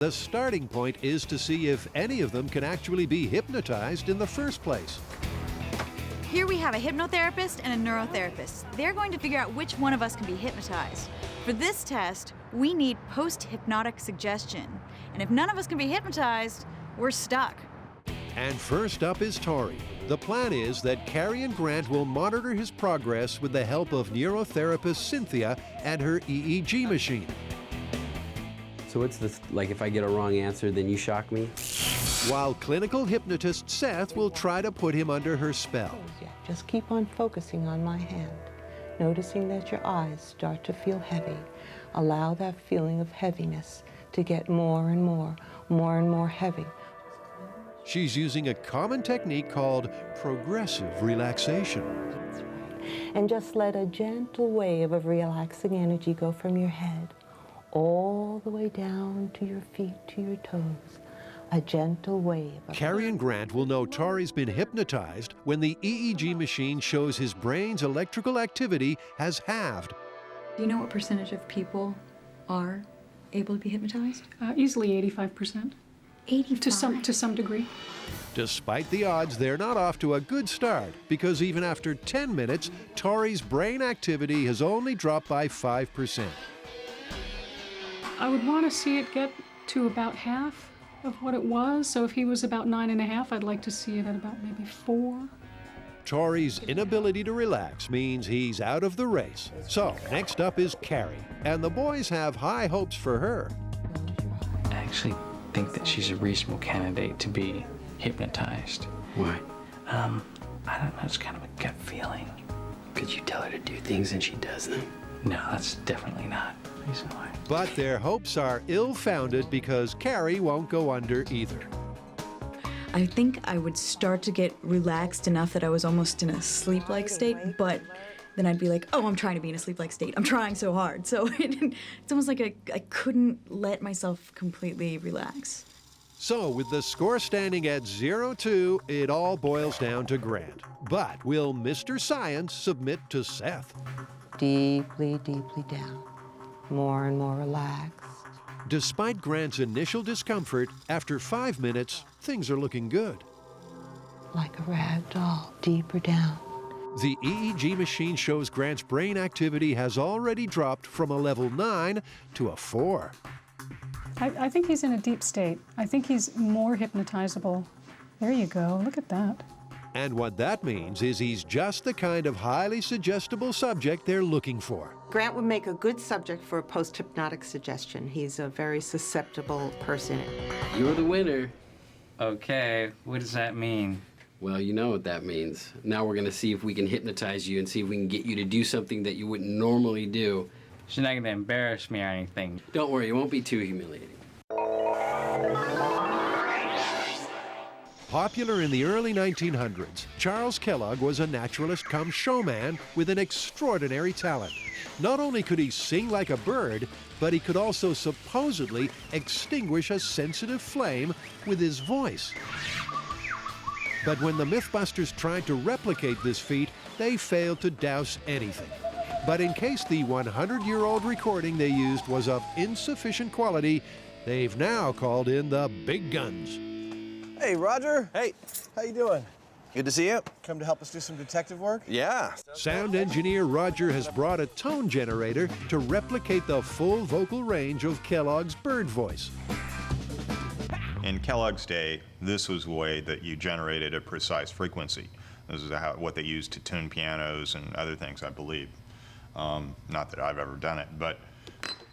The starting point is to see if any of them can actually be hypnotized in the first place. Here we have a hypnotherapist and a neurotherapist. They're going to figure out which one of us can be hypnotized. For this test, we need post-hypnotic suggestion. And if none of us can be hypnotized, we're stuck. And first up is Tori. The plan is that Carrie and Grant will monitor his progress with the help of neurotherapist Cynthia and her EEG machine. So what's this, like if I get a wrong answer, then you shock me? While clinical hypnotist Seth will try to put him under her spell. Just keep on focusing on my hand, noticing that your eyes start to feel heavy. Allow that feeling of heaviness to get more and more heavy. She's using a common technique called progressive relaxation. That's right. And just let a gentle wave of relaxing energy go from your head all the way down to your feet, to your toes. A gentle wave. Carrie and Grant will know Tori's been hypnotized when the EEG machine shows his brain's electrical activity has halved. Do you know what percentage of people are able to be hypnotized? Easily 85%. 85? To some degree. Despite the odds, they're not off to a good start because even after 10 minutes, Tori's brain activity has only dropped by 5%. I would want to see it get to about half of what it was. So if he was about 9.5, I'd like to see it at about maybe 4. Tori's inability to relax means he's out of the race. So next up is Carrie, and the boys have high hopes for her. I actually think that she's a reasonable candidate to be hypnotized. Why? I don't know, it's kind of a gut feeling. Could you tell her to do things and she does them? No, that's definitely not the reason why. But their hopes are ill-founded because Carrie won't go under either. I think I would start to get relaxed enough that I was almost in a sleep-like state, but then I'd be like, oh, I'm trying to be in a sleep-like state. I'm trying so hard. So it's almost like I couldn't let myself completely relax. So with the score standing at 0-2, it all boils down to Grant. But will Mr. Science submit to Seth? Deeply, deeply down. More and more relaxed. Despite Grant's initial discomfort, after 5 minutes, things are looking good. Like a rag doll, deeper down. The EEG machine shows Grant's brain activity has already dropped from a level 9 to a 4. I think he's in a deep state. I think he's more hypnotizable. There you go, look at that. And what that means is he's just the kind of highly suggestible subject they're looking for. Grant would make a good subject for a post-hypnotic suggestion. He's a very susceptible person. You're the winner. Okay, what does that mean? Well, you know what that means. Now we're gonna see if we can hypnotize you and see if we can get you to do something that you wouldn't normally do. She's not gonna embarrass me or anything. Don't worry, it won't be too humiliating. Popular in the early 1900s, Charles Kellogg was a naturalist come showman with an extraordinary talent. Not only could he sing like a bird, but he could also supposedly extinguish a sensitive flame with his voice. But when the Mythbusters tried to replicate this feat, they failed to douse anything. But in case the 100-year-old recording they used was of insufficient quality, they've now called in the big guns. Hey, Roger. Hey. How you doing? Good to see you. Come to help us do some detective work? Yeah. Sound engineer Roger has brought a tone generator to replicate the full vocal range of Kellogg's bird voice. In Kellogg's day, this was the way that you generated a precise frequency. This is what they used to tune pianos and other things, I believe. Not that I've ever done it, but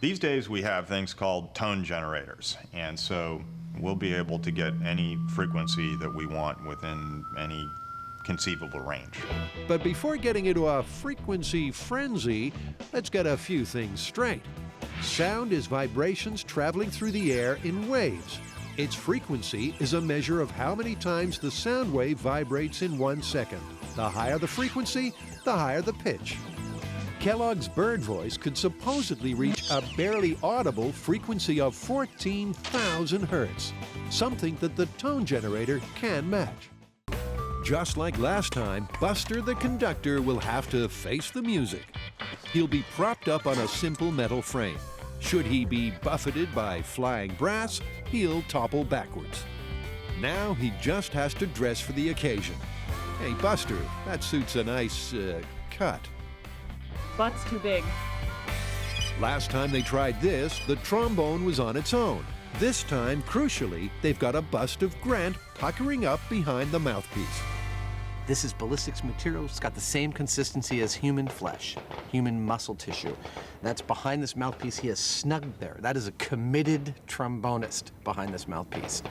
these days we have things called tone generators, and so we'll be able to get any frequency that we want within any conceivable range. But before getting into a frequency frenzy, let's get a few things straight. Sound is vibrations traveling through the air in waves. Its frequency is a measure of how many times the sound wave vibrates in 1 second. The higher the frequency, the higher the pitch. Kellogg's bird voice could supposedly reach a barely audible frequency of 14,000 hertz, something that the tone generator can match. Just like last time, Buster the conductor will have to face the music. He'll be propped up on a simple metal frame. Should he be buffeted by flying brass he'll topple backwards. Now he just has to dress for the occasion. Hey, Buster, that suits a nice cut. Butt's too big. Last time they tried this, the trombone was on its own. This time, crucially, they've got a bust of Grant puckering up behind the mouthpiece. This is ballistics material. It's got the same consistency as human flesh, human muscle tissue. That's behind this mouthpiece. He is snugged there. That is a committed trombonist behind this mouthpiece.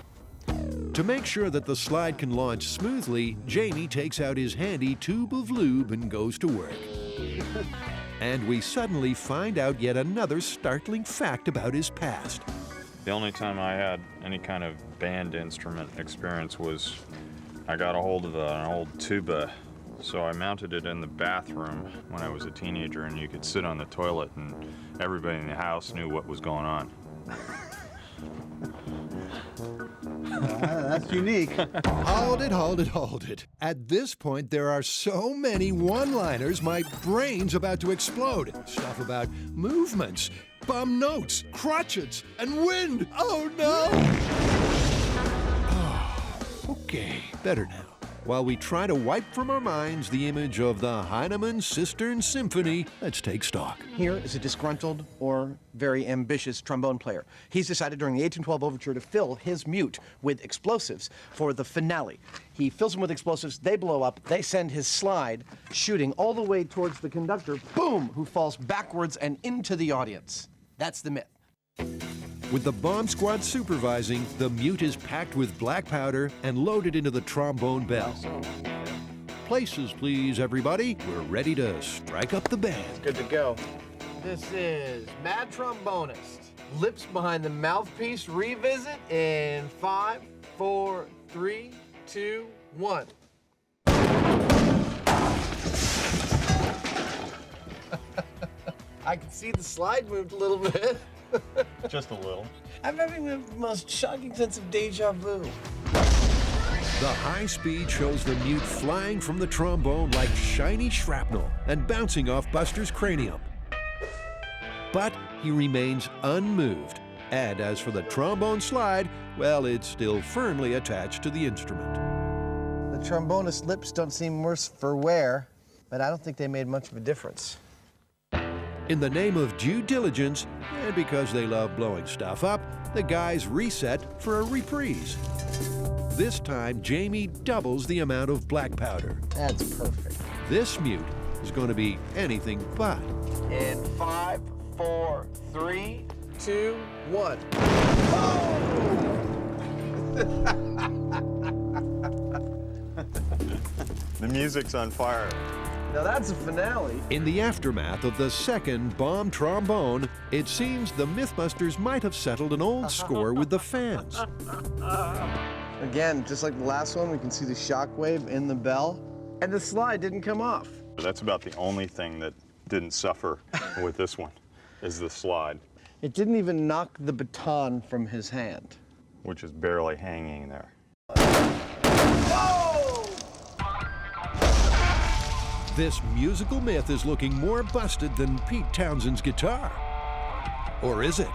To make sure that the slide can launch smoothly, Jamie takes out his handy tube of lube and goes to work. And we suddenly find out yet another startling fact about his past. The only time I had any kind of band instrument experience was I got a hold of an old tuba, so I mounted it in the bathroom when I was a teenager, and you could sit on the toilet and everybody in the house knew what was going on. That's unique. Hold it. At this point, there are so many one-liners, my brain's about to explode. Stuff about movements, bum notes, crotchets, and wind. Oh, no! Oh, okay, better now. While we try to wipe from our minds the image of the Heinemann Cistern Symphony, let's take stock. Here is a disgruntled or very ambitious trombone player. He's decided during the 1812 overture to fill his mute with explosives for the finale. He fills them with explosives, they blow up, they send his slide shooting all the way towards the conductor, boom, who falls backwards and into the audience. That's the myth. With the bomb squad supervising, the mute is packed with black powder and loaded into the trombone bell. Places, please, everybody. We're ready to strike up the band. Good to go. This is Mad Trombonist. Lips behind the mouthpiece revisit in 5, 4, 3, 2, 1. I can see the slide moved a little bit. Just a little. I'm having the most shocking sense of deja vu. The high speed shows the mute flying from the trombone like shiny shrapnel and bouncing off Buster's cranium. But he remains unmoved. And as for the trombone slide, well, it's still firmly attached to the instrument. The trombonist's lips don't seem worse for wear, but I don't think they made much of a difference. In the name of due diligence, and because they love blowing stuff up, the guys reset for a reprise. This time, Jamie doubles the amount of black powder. That's perfect. This mute is going to be anything but. In 5, 4, 3, 2, 1. The music's on fire. Now that's a finale. In the aftermath of the second bomb trombone, it seems the Mythbusters might have settled an old score with the fans. Again, just like the last one, we can see the shockwave in the bell, and the slide didn't come off. That's about the only thing that didn't suffer with this one, is the slide. It didn't even knock the baton from his hand. Which is barely hanging there. This musical myth is looking more busted than Pete Townshend's guitar. Or is it?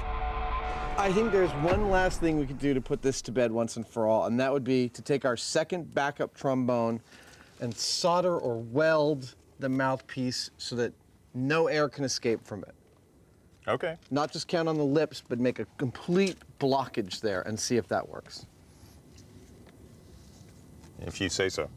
I think there's one last thing we could do to put this to bed once and for all, and that would be to take our second backup trombone and solder or weld the mouthpiece so that no air can escape from it. Okay. Not just count on the lips, but make a complete blockage there and see if that works. If you say so.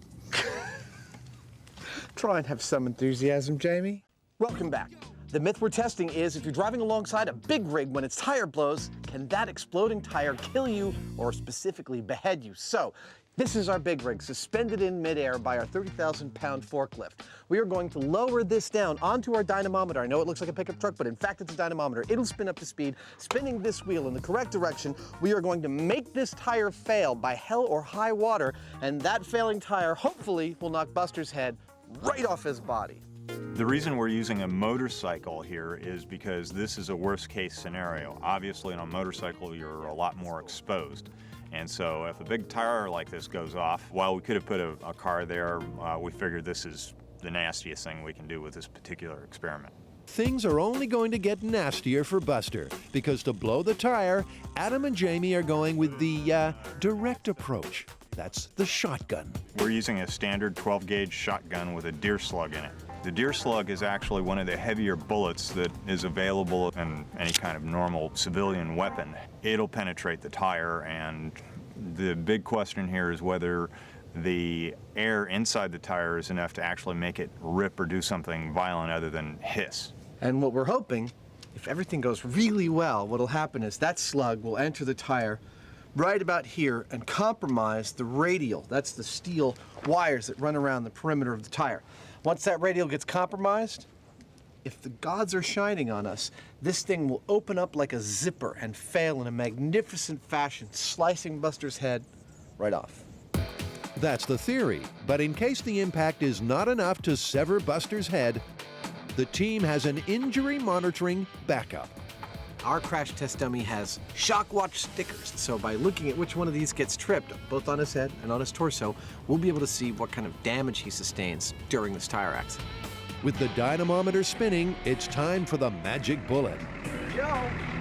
Try and have some enthusiasm, Jamie. Welcome back. The myth we're testing is if you're driving alongside a big rig when its tire blows, can that exploding tire kill you or specifically behead you? So, this is our big rig suspended in midair by our 30,000-pound forklift. We are going to lower this down onto our dynamometer. I know it looks like a pickup truck, but in fact it's a dynamometer. It'll spin up to speed. Spinning this wheel in the correct direction, we are going to make this tire fail by hell or high water, and that failing tire hopefully will knock Buster's head right off his body. The reason we're using a motorcycle here is because this is a worst-case scenario. Obviously, on a motorcycle, you're a lot more exposed. And so if a big tire like this goes off, while we could have put a car there, we figured this is the nastiest thing we can do with this particular experiment. Things are only going to get nastier for Buster, because to blow the tire, Adam and Jamie are going with the direct approach. That's the shotgun. We're using a standard 12-gauge shotgun with a deer slug in it. The deer slug is actually one of the heavier bullets that is available in any kind of normal civilian weapon. It'll penetrate the tire, and the big question here is whether the air inside the tire is enough to actually make it rip or do something violent other than hiss. And what we're hoping, if everything goes really well, what'll happen is that slug will enter the tire right about here and compromise the radial. That's the steel wires that run around the perimeter of the tire. Once that radial gets compromised, if the gods are shining on us, this thing will open up like a zipper and fail in a magnificent fashion, slicing Buster's head right off. That's the theory, but in case the impact is not enough to sever Buster's head, the team has an injury monitoring backup. Our crash test dummy has shock watch stickers, so by looking at which one of these gets tripped, both on his head and on his torso, we'll be able to see what kind of damage he sustains during this tire accident. With the dynamometer spinning, it's time for the magic bullet.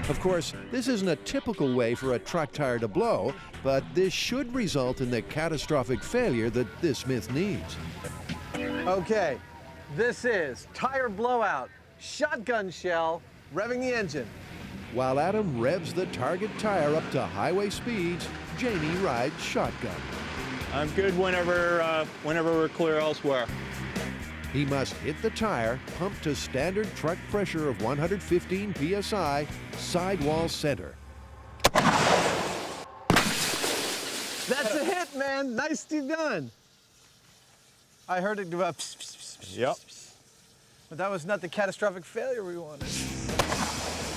Of course, this isn't a typical way for a truck tire to blow, but this should result in the catastrophic failure that this myth needs. Okay, this is tire blowout, shotgun shell, revving the engine. While Adam revs the target tire up to highway speeds, Jamie rides shotgun. I'm good whenever we're clear elsewhere. He must hit the tire, pump to standard truck pressure of 115 psi, sidewall center. That's a hit, man. Nicely done. I heard it go up. Yep. But that was not the catastrophic failure we wanted.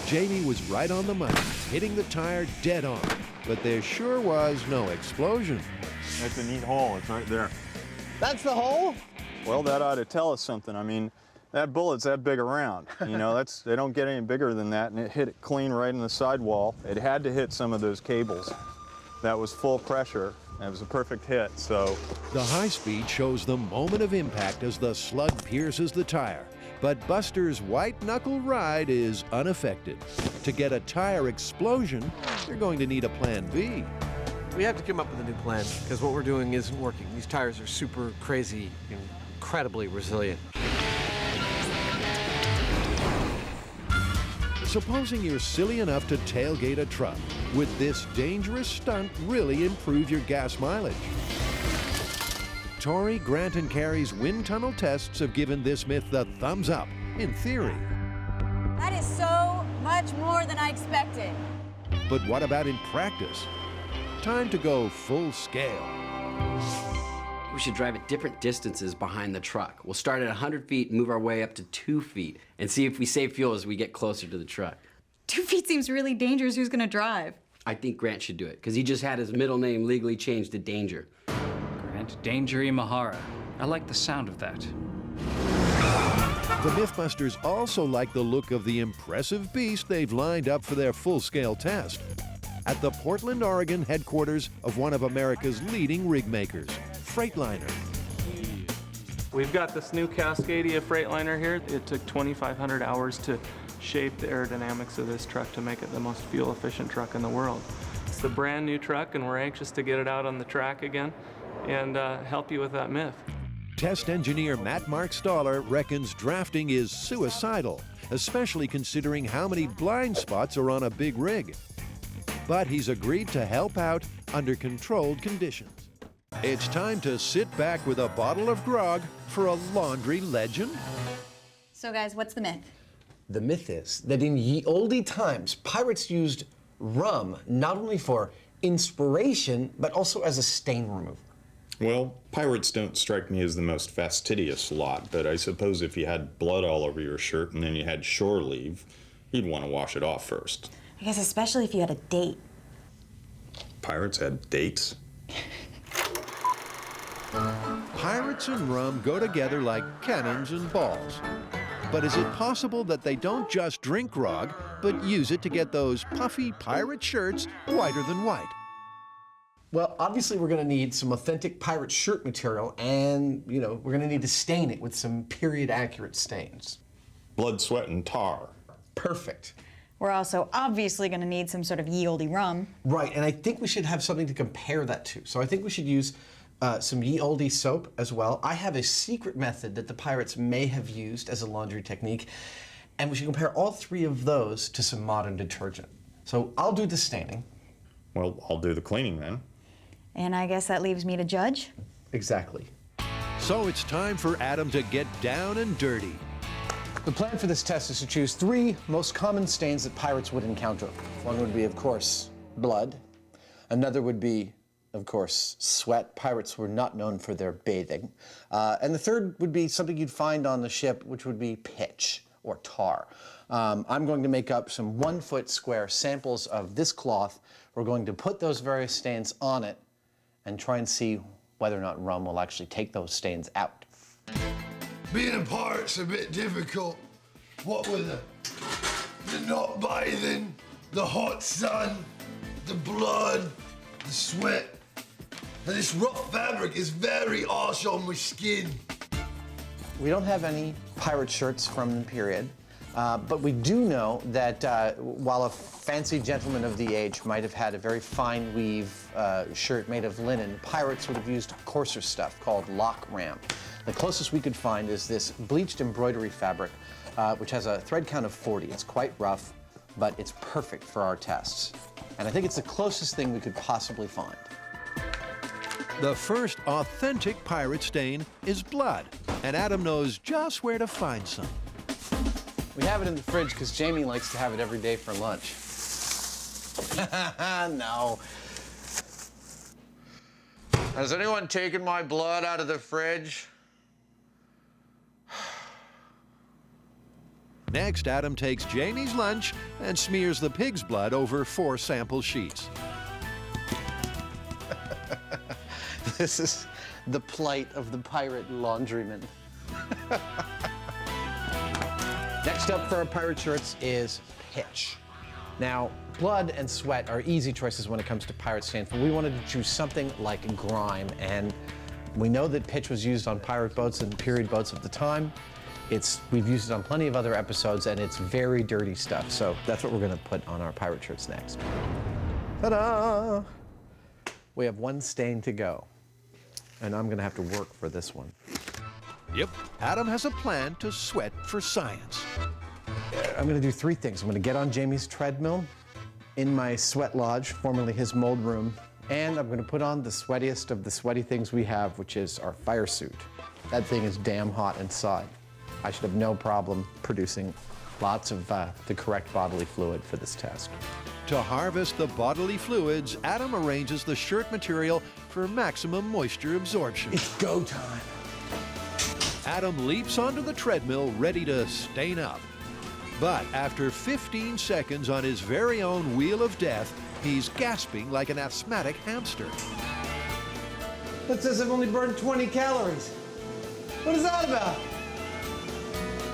Jamie was right on the money, hitting the tire dead on, but there sure was no explosion. That's a neat hole. It's right there. That's the hole? Well, that ought to tell us something. I mean, that bullet's that big around. You know, they don't get any bigger than that, and it hit it clean right in the sidewall. It had to hit some of those cables. That was full pressure. It was a perfect hit, so. The high speed shows the moment of impact as the slug pierces the tire. But Buster's white-knuckle ride is unaffected. To get a tire explosion, they're going to need a plan B. We have to come up with a new plan, because what we're doing isn't working. These tires are super crazy, incredibly resilient. Supposing you're silly enough to tailgate a truck, would this dangerous stunt really improve your gas mileage? Tori, Grant, and Carrie's wind tunnel tests have given this myth the thumbs up, in theory. That is so much more than I expected. But what about in practice? Time to go full scale. We should drive at different distances behind the truck. We'll start at 100 feet and move our way up to 2 feet and see if we save fuel as we get closer to the truck. 2 feet seems really dangerous. Who's gonna drive? I think Grant should do it, because he just had his middle name legally changed to Danger. Grant Dangery Mahara. I like the sound of that. The Mythbusters also like the look of the impressive beast they've lined up for their full-scale test. At the Portland, Oregon headquarters of one of America's leading rig makers, Freightliner. We've got this new Cascadia Freightliner here. It took 2,500 hours to shape the aerodynamics of this truck to make it the most fuel-efficient truck in the world. It's a brand new truck, and we're anxious to get it out on the track again and help you with that myth. Test engineer Matt Mark Staller reckons drafting is suicidal, especially considering how many blind spots are on a big rig. But he's agreed to help out under controlled conditions. It's time to sit back with a bottle of grog for a laundry legend. So guys, what's the myth? The myth is that in ye olde times, pirates used rum not only for inspiration, but also as a stain remover. Well, pirates don't strike me as the most fastidious lot, but I suppose if you had blood all over your shirt and then you had shore leave, you'd want to wash it off first. I guess especially if you had a date. Pirates had dates? Pirates and rum go together like cannons and balls. But is it possible that they don't just drink grog, but use it to get those puffy pirate shirts whiter than white? Well, obviously we're going to need some authentic pirate shirt material, and, we're going to need to stain it with some period-accurate stains. blood, sweat, and tar. Perfect. We're also obviously going to need some sort of ye olde rum. Right, and I think we should have something to compare that to. So I think we should use some ye olde soap as well. I have a secret method that the pirates may have used as a laundry technique, and we should compare all three of those to some modern detergent. So I'll do the staining. Well, I'll do the cleaning then. And I guess that leaves me to judge. Exactly. So it's time for Adam to get down and dirty. The plan for this test is to choose 3 most common stains that pirates would encounter. One would be, of course, blood. Another would be, of course, sweat. Pirates were not known for their bathing. And the third would be something you'd find on the ship, which would be pitch or tar. I'm going to make up some 1-foot square samples of this cloth. We're going to put those various stains on it and try and see whether or not rum will actually take those stains out. Being a pirate's a bit difficult. What with the not bathing, the hot sun, the blood, the sweat. And this rough fabric is very harsh on my skin. We don't have any pirate shirts from the period, but we do know that while a fancy gentleman of the age might have had a very fine weave shirt made of linen, pirates would have used coarser stuff called lock ram. The closest we could find is this bleached embroidery fabric, which has a thread count of 40. It's quite rough, but it's perfect for our tests. And I think it's the closest thing we could possibly find. The first authentic pirate stain is blood, and Adam knows just where to find some. We have it in the fridge because Jamie likes to have it every day for lunch. No. Has anyone taken my blood out of the fridge? Next, Adam takes Jamie's lunch and smears the pig's blood over 4 sample sheets. This is the plight of the pirate laundryman. Next up for our pirate shirts is pitch. Now, blood and sweat are easy choices when it comes to pirate stains, but we wanted to choose something like grime, and we know that pitch was used on pirate boats and period boats of the time. We've used it on plenty of other episodes, and it's very dirty stuff, so that's what we're gonna put on our pirate shirts next. Ta-da! We have 1 stain to go, and I'm gonna have to work for this one. Yep, Adam has a plan to sweat for science. I'm gonna do 3 things. I'm gonna get on Jamie's treadmill in my sweat lodge, formerly his mold room, and I'm gonna put on the sweatiest of the sweaty things we have, which is our fire suit. That thing is damn hot inside. I should have no problem producing lots of the correct bodily fluid for this test. To harvest the bodily fluids, Adam arranges the shirt material for maximum moisture absorption. It's go time. Adam leaps onto the treadmill, ready to stain up. But after 15 seconds on his very own wheel of death, he's gasping like an asthmatic hamster. That says I've only burned 20 calories. What is that about?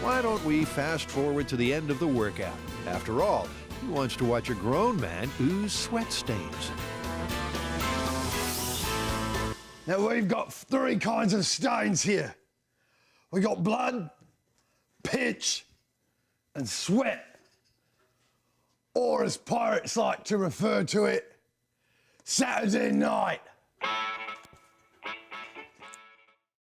Why don't we fast forward to the end of the workout? After all, who wants to watch a grown man ooze sweat stains? Now we've got 3 kinds of stains here. We got blood, pitch, and sweat. Or as pirates like to refer to it, Saturday night.